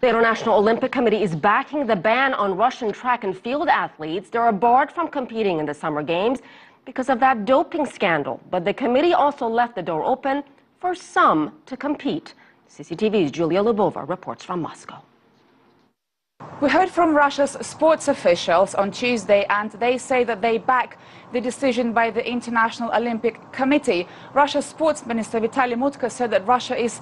The International Olympic Committee is backing the ban on Russian track and field athletes. They are barred from competing in the Summer Games because of that doping scandal. But the committee also left the door open for some to compete. CCTV's Julia Lubova reports from Moscow. We heard from Russia's sports officials on Tuesday, and they say that they back the decision by the International Olympic Committee. Russia's sports minister Vitaly Mutko said that Russia is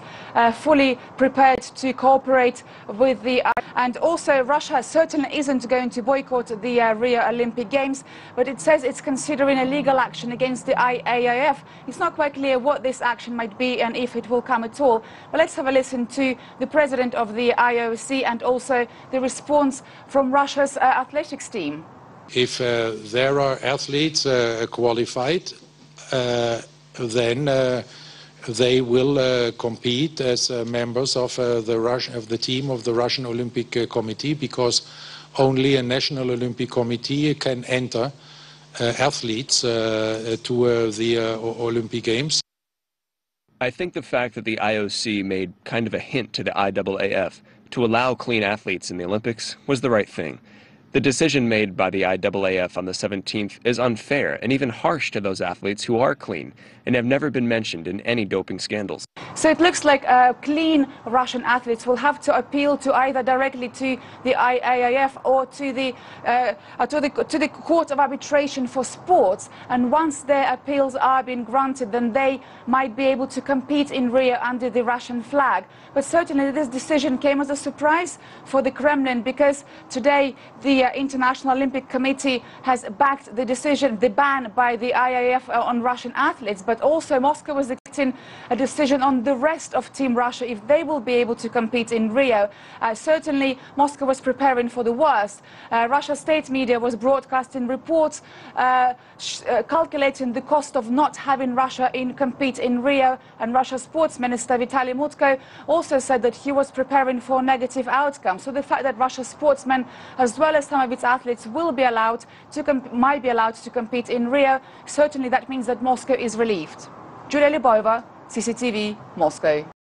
fully prepared to cooperate with the and also Russia certainly isn't going to boycott the Rio Olympic Games, but it says it's considering a legal action against the IAAF. It's not quite clear what this action might be and if it will come at all. But let's have a listen to the president of the IOC and also the response from Russia's athletics team. If there are athletes qualified, then they will compete as members of the team of the Russian Olympic Committee, because only a National Olympic Committee can enter athletes to the Olympic Games. I think the fact that the IOC made kind of a hint to the IAAF to allow clean athletes in the Olympics was the right thing. The decision made by the IAAF on the 17th is unfair and even harsh to those athletes who are clean and have never been mentioned in any doping scandals. So it looks like clean Russian athletes will have to appeal to either directly to the IAAF or to the Court of Arbitration for Sports. And once their appeals are being granted, then they might be able to compete in Rio under the Russian flag. But certainly this decision came as a surprise for the Kremlin, because today the International Olympic Committee has backed the decision, the ban by the IAAF on Russian athletes, but also Moscow was expecting a decision on the rest of Team Russia if they will be able to compete in Rio. Certainly Moscow was preparing for the worst. Russia's state media was broadcasting reports calculating the cost of not having Russia compete in Rio, and Russia's sports minister Vitaly Mutko also said that he was preparing for a negative outcome. So the fact that Russia's sportsmen, as well as some of its athletes, might be allowed to compete in Rio, certainly that means that Moscow is relieved. Julia Lubova, CCTV, Moscow.